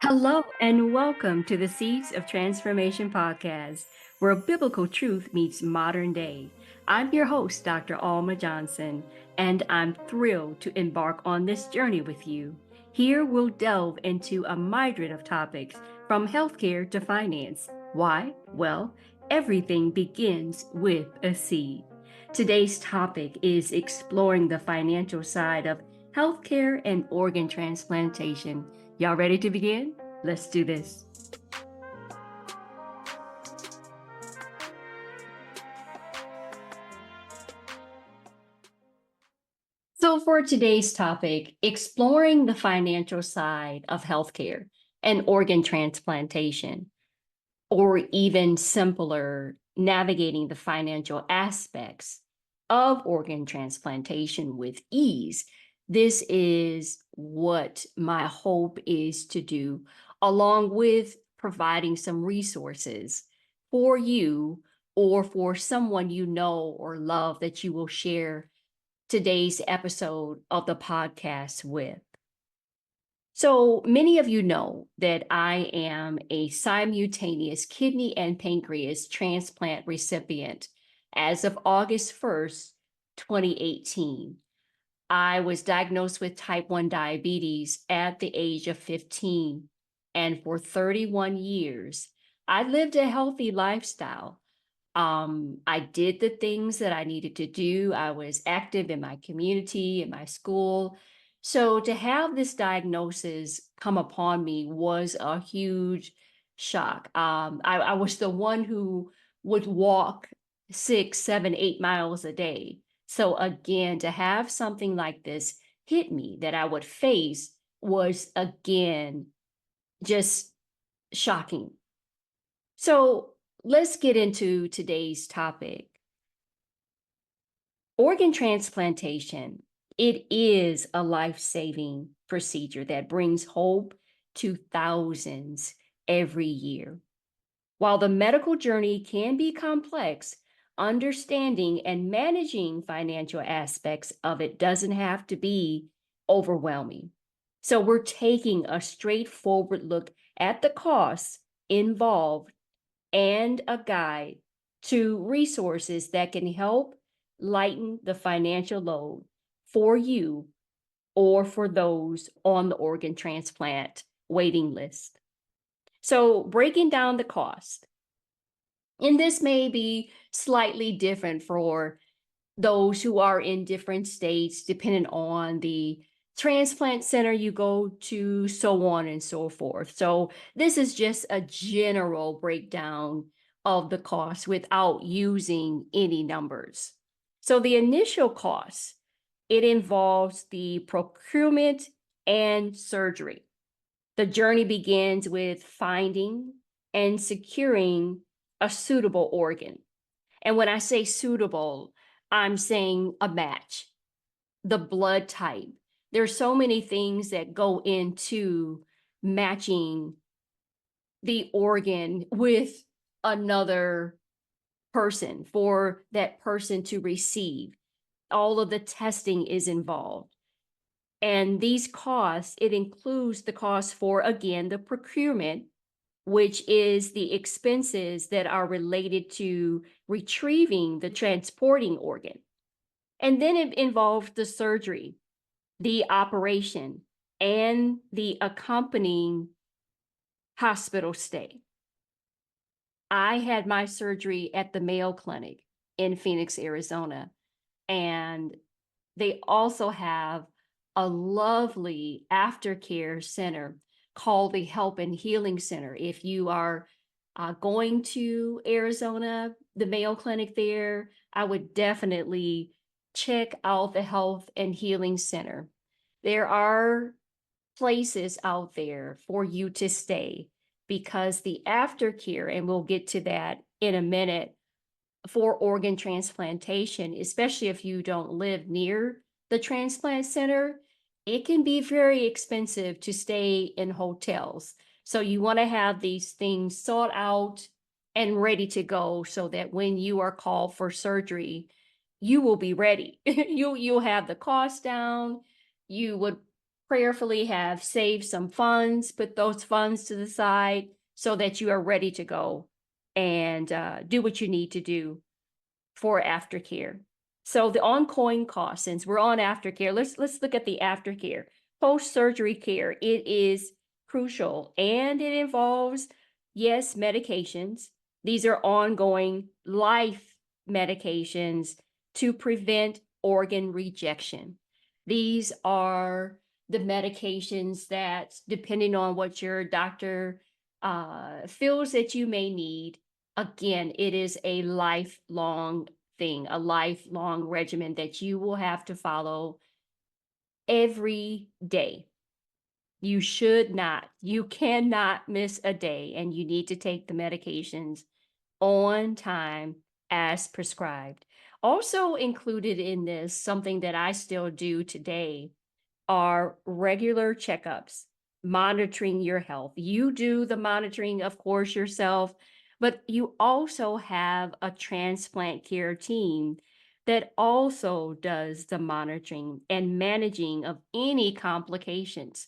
Hello, and welcome to the Seeds of Transformation podcast, where biblical truth meets modern day. I'm your host, Dr. Allma Johnson, and I'm thrilled to embark on this journey with you. Here we'll delve into a myriad of topics from healthcare to finance. Why? Well, everything begins with a seed. Today's topic is exploring the financial side of healthcare and organ transplantation. Y'all ready to begin? Let's do this. So, for today's topic, exploring the financial side of healthcare and organ transplantation, or even simpler, navigating the financial aspects of organ transplantation with ease. This is what my hope is to do, along with providing some resources for you or for someone you know or love that you will share today's episode of the podcast with. So many of you know that I am a simultaneous kidney and pancreas transplant recipient as of August 1st, 2018. I was diagnosed with type 1 diabetes at the age of 15, and for 31 years, I lived a healthy lifestyle. I did the things that I needed to do. I was active in my community, in my school. So to have this diagnosis come upon me was a huge shock. I was the one who would walk 6, 7, 8 miles a day. So again, to have something like this hit me that I would face was again just shocking. So let's get into today's topic. Organ transplantation. It is a life-saving procedure that brings hope to thousands every year. While the medical journey can be complex, understanding and managing financial aspects of it doesn't have to be overwhelming. So we're taking a straightforward look at the costs involved and a guide to resources that can help lighten the financial load for you or for those on the organ transplant waiting list. So, breaking down the cost, and this may be slightly different for those who are in different states, depending on the transplant center you go to, so on and so forth. So this is just a general breakdown of the cost without using any numbers. So the initial cost, it involves the procurement and surgery. The journey begins with finding and securing a suitable organ. And when I say suitable, I'm saying a match, the blood type. There's so many things that go into matching the organ with another person for that person to receive. All of the testing is involved. And these costs, it includes the cost for, again, the procurement, which is the expenses that are related to retrieving the transporting organ. And then it involves the surgery, the operation, and the accompanying hospital stay. I had my surgery at the Mayo Clinic in Phoenix, Arizona, and they also have a lovely aftercare center called the Help and Healing Center. If you are going to Arizona, the Mayo Clinic there, I would definitely check out the Health and Healing Center. There are places out there for you to stay because the aftercare, and we'll get to that in a minute, for organ transplantation, especially if you don't live near the transplant center, it can be very expensive to stay in hotels. So you want to have these things sought out and ready to go so that when you are called for surgery, you will be ready. You'll have the cost down. You would prayerfully have saved some funds, put those funds to the side so that you are ready to go and do what you need to do for aftercare. So the ongoing costs, since we're on aftercare, let's look at the aftercare. Post-surgery care, it is crucial and it involves, yes, medications. These are ongoing life medications to prevent organ rejection. These are the medications that, depending on what your doctor feels that you may need, again, it is a lifelong thing, a lifelong regimen that you will have to follow every day. You cannot miss a day, and you need to take the medications on time as prescribed. Also included in this, something that I still do today, are regular checkups, monitoring your health. You do the monitoring, of course, yourself, but you also have a transplant care team that also does the monitoring and managing of any complications.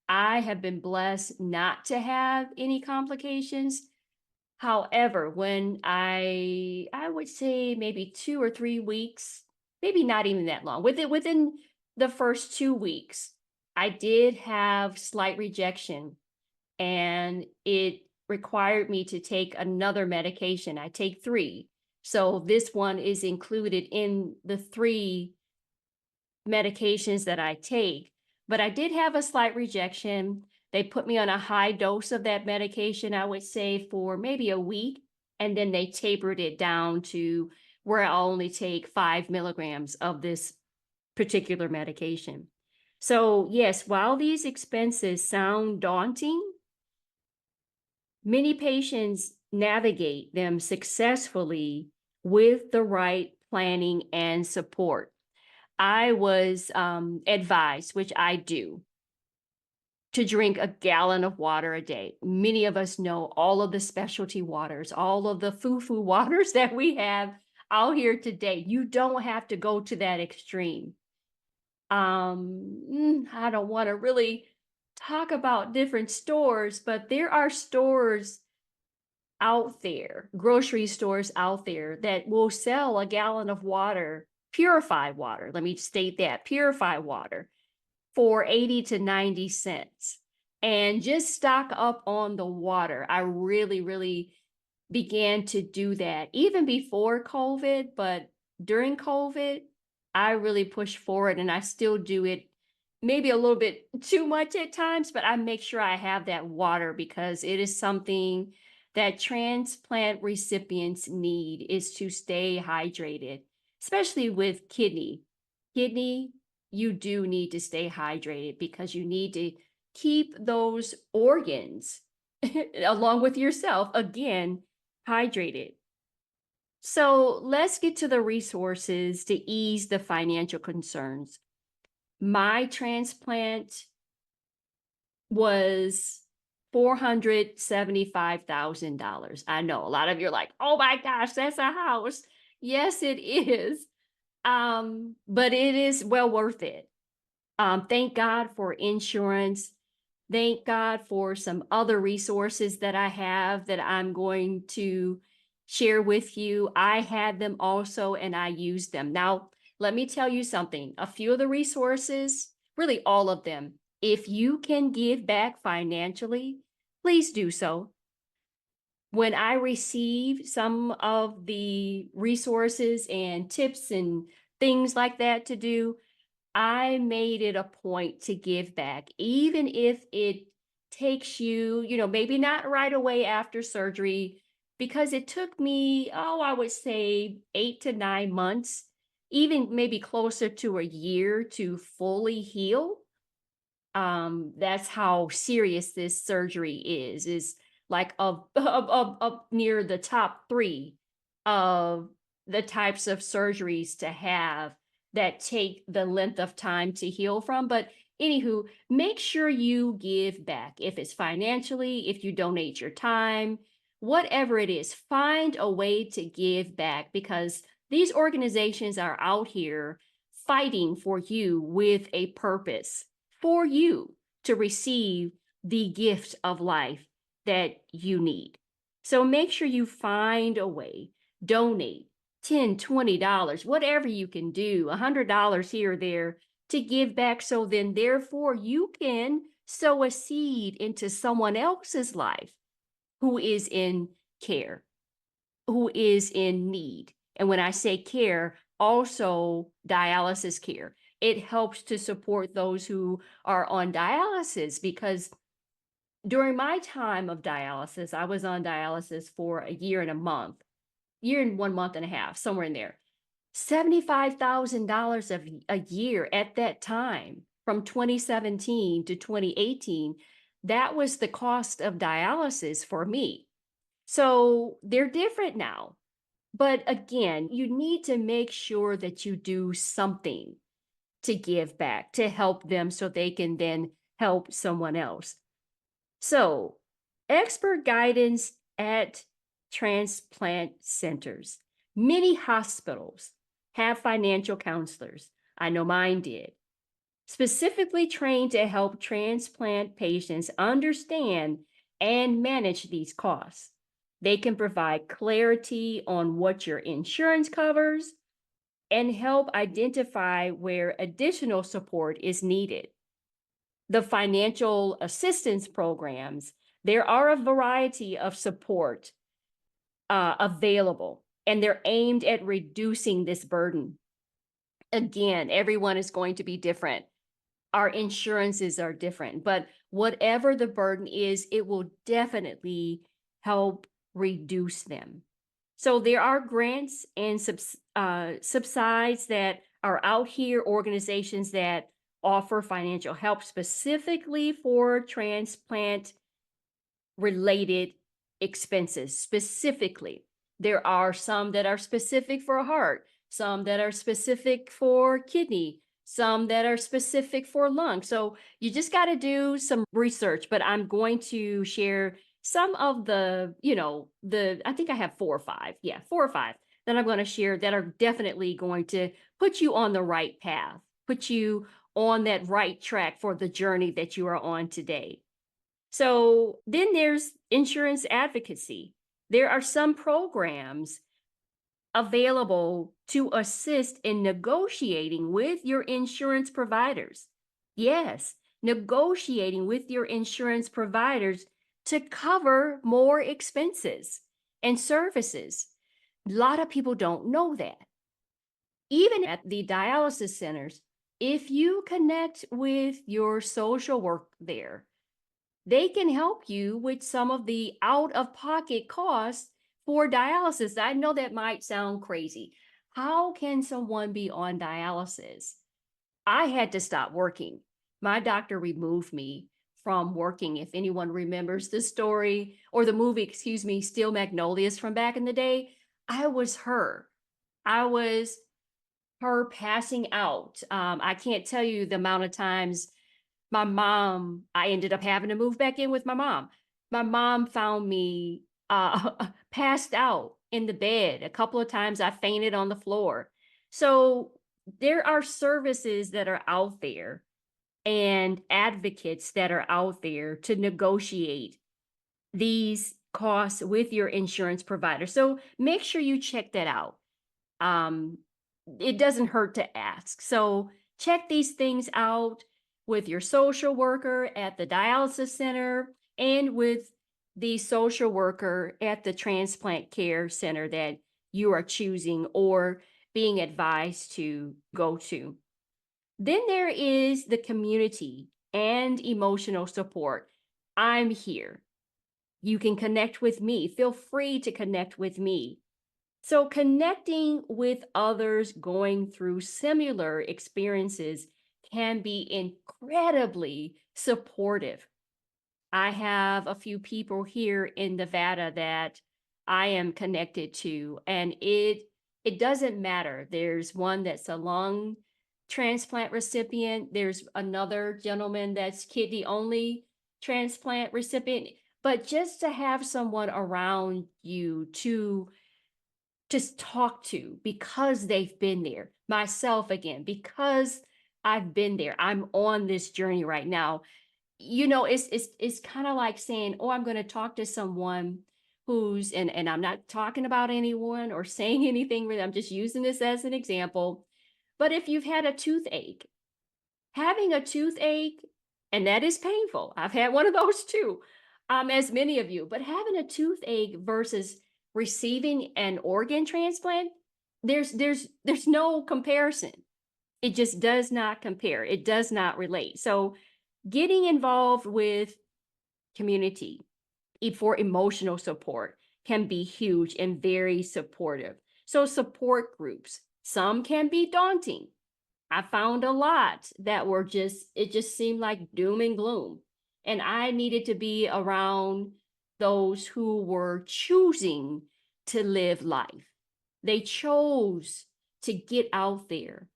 I have been blessed not to have any complications. However, when I would say maybe 2 or 3 weeks, maybe not even that long, within the first 2 weeks, I did have slight rejection, and it required me to take another medication. I take 3. So this one is included in the 3 medications that I take, but I did have a slight rejection. They put me on a high dose of that medication, I would say, for maybe a week, and then they tapered it down to where I only take 5 milligrams of this particular medication. So, yes, while these expenses sound daunting, many patients navigate them successfully with the right planning and support. I was advised, which I do, to drink a gallon of water a day. Many of us know all of the specialty waters, all of the foo-foo waters that we have out here today. You don't have to go to that extreme. I don't want to really talk about different stores, but there are stores out there, grocery stores out there, that will sell a gallon of water, purified water. Let me state that, purified water, for 80 to 90 cents. And just stock up on the water. I really began to do that even before COVID, but during COVID, I really pushed forward, and I still do it maybe a little bit too much at times, but I make sure I have that water because it is something that transplant recipients need, is to stay hydrated, especially with kidney. Kidney, you do need to stay hydrated because you need to keep those organs along with yourself, again, hydrated. So let's get to the resources to ease the financial concerns. My transplant was $475,000. I know a lot of you are like, oh my gosh, that's a house. Yes, it is. But it is well worth it. Thank God for insurance. Thank God for some other resources that I have that I'm going to share with you. I had them also, and I used them. Now, let me tell you something. A few of the resources, really all of them, if you can give back financially, please do so. When I receive some of the resources and tips and things like that to do, I made it a point to give back, even if it takes you, maybe not right away after surgery, because it took me, I would say 8 to 9 months, even maybe closer to a year to fully heal. That's how serious this surgery is like up near the top 3 of the types of surgeries to have that take the length of time to heal from. But anywho, make sure you give back. If it's financially, if you donate your time, whatever it is, find a way to give back, because these organizations are out here fighting for you with a purpose, for you to receive the gift of life that you need. So make sure you find a way, donate 10, $20, whatever you can do, $100 here or there to give back. So then therefore you can sow a seed into someone else's life who is in care, who is in need. And when I say care, also dialysis care. It helps to support those who are on dialysis, because during my time of dialysis, I was on dialysis for a year and a month, year and 1 month and a half, somewhere in there. $75,000 a year at that time, from 2017 to 2018, that was the cost of dialysis for me. So they're different now. But again, you need to make sure that you do something to give back, to help them so they can then help someone else. So, expert guidance at transplant centers. Many hospitals have financial counselors. I know mine did, specifically trained to help transplant patients understand and manage these costs. They can provide clarity on what your insurance covers and help identify where additional support is needed. The financial assistance programs, there are a variety of support available, and they're aimed at reducing this burden. Again, everyone is going to be different. Our insurances are different, but whatever the burden is, it will definitely help reduce them. So there are grants and subsides that are out here, organizations that offer financial help specifically for transplant related expenses. Specifically, there are some that are specific for heart, some that are specific for kidney, some that are specific for lung. So you just got to do some research, but I'm going to share some of the, I think I have 4 or 5. Yeah, 4 or 5 that I'm going to share that are definitely going to put you on the right path, put you on that right track for the journey that you are on today. So then there's insurance advocacy. There are some programs available to assist in negotiating with your insurance providers. Yes, negotiating with your insurance providers to cover more expenses and services. A lot of people don't know that. Even at the dialysis centers, if you connect with your social work there, they can help you with some of the out-of-pocket costs for dialysis. I know that might sound crazy. How can someone be on dialysis? I had to stop working. My doctor removed me from working. If anyone remembers the story or the movie, excuse me, Steel Magnolias from back in the day, I was her. I was her passing out. I can't tell you the amount of times I ended up having to move back in with my mom. My mom found me passed out in the bed. A couple of times I fainted on the floor. So there are services that are out there and advocates that are out there to negotiate these costs with your insurance provider. So make sure you check that out. It doesn't hurt to ask. So check these things out with your social worker at the dialysis center and with the social worker at the transplant care center that you are choosing or being advised to go to. Then there is the community and emotional support. I'm here. You can connect with me. Feel free to connect with me. So connecting with others going through similar experiences can be incredibly supportive. I have a few people here in Nevada that I am connected to, and it doesn't matter. There's one that's a lung transplant recipient. There's another gentleman that's kidney only transplant recipient. But just to have someone around you to just talk to because they've been there. Myself again, because I've been there. I'm on this journey right now. It's kind of like saying, oh, I'm going to talk to someone who's, and I'm not talking about anyone or saying anything really. I'm just using this as an example. But if you've had a toothache, having a toothache, and that is painful. I've had one of those too, as many of you, but having a toothache versus receiving an organ transplant, there's no comparison. It just does not compare. It does not relate. So getting involved with community for emotional support can be huge and very supportive. So support groups, some can be daunting. I found a lot that were it just seemed like doom and gloom. And I needed to be around those who were choosing to live life. They chose to get out there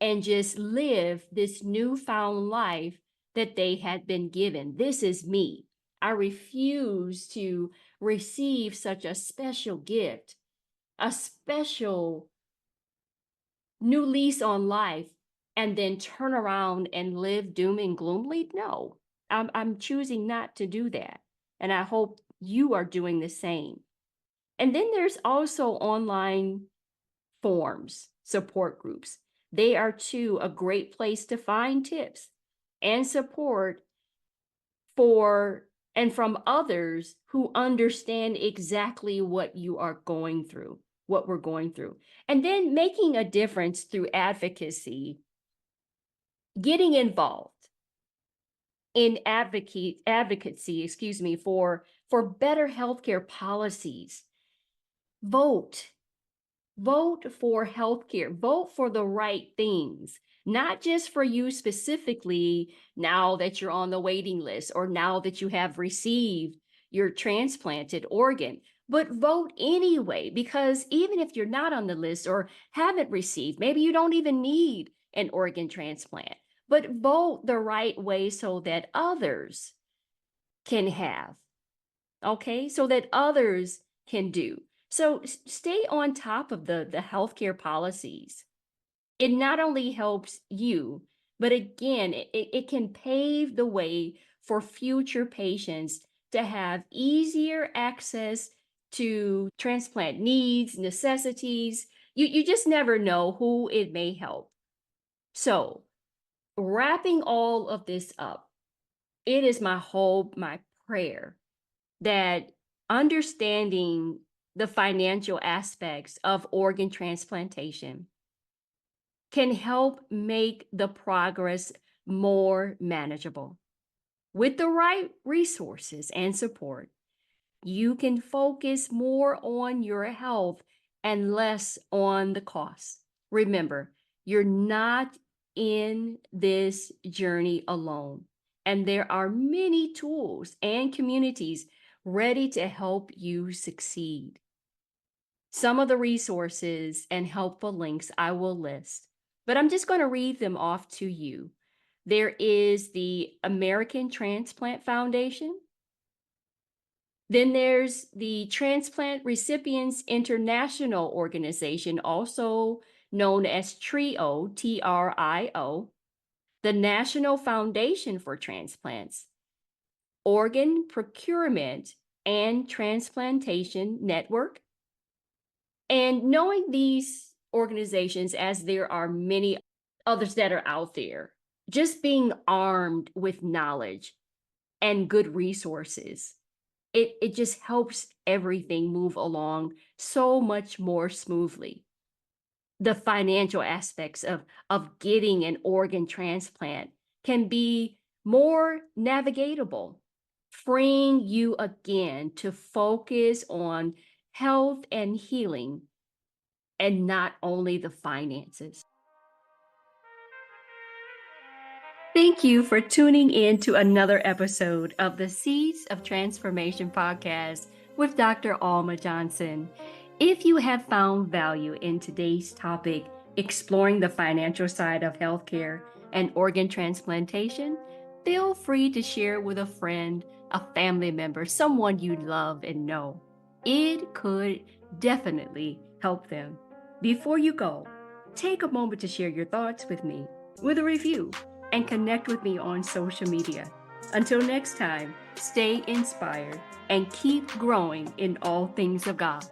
and just live this newfound life that they had been given. This is me. I refuse to receive such a special gift, a special new lease on life, and then turn around and live doom and gloomily. No, I'm choosing not to do that. And I hope you are doing the same. And then there's also online forums, support groups. They are too a great place to find tips and support for and from others who understand exactly what you are going through, what we're going through. And then making a difference through advocacy, getting involved in advocacy, for better healthcare policies. Vote for healthcare, vote for the right things, not just for you specifically now that you're on the waiting list or now that you have received your transplanted organ, but vote anyway, because even if you're not on the list or haven't received, maybe you don't even need an organ transplant, but vote the right way so that others can have, okay, so that others can do. So stay on top of the healthcare policies. It not only helps you, but again, it can pave the way for future patients to have easier access to transplant needs, necessities. You just never know who it may help. So wrapping all of this up, it is my hope, my prayer that understanding the financial aspects of organ transplantation can help make the progress more manageable. With the right resources and support, you can focus more on your health and less on the costs. Remember, you're not in this journey alone, and there are many tools and communities ready to help you succeed. Some of the resources and helpful links I will list, but I'm just going to read them off to you. There is the American Transplant Foundation. Then there's the Transplant Recipients International Organization, also known as TRIO, TRIO, the National Foundation for Transplants, Organ Procurement and Transplantation Network. And knowing these organizations, as there are many others that are out there, just being armed with knowledge and good resources, it just helps everything move along so much more smoothly. The financial aspects of getting an organ transplant can be more navigatable, freeing you again to focus on health and healing and not only the finances. Thank you for tuning in to another episode of the Seeds of Transformation podcast with Dr. Allma Johnson. If you have found value in today's topic, exploring the financial side of healthcare and organ transplantation, feel free to share with a friend, a family member, someone you love and know. It could definitely help them. Before you go, take a moment to share your thoughts with me. with a review and connect with me on social media. Until next time, stay inspired and keep growing in all things of God.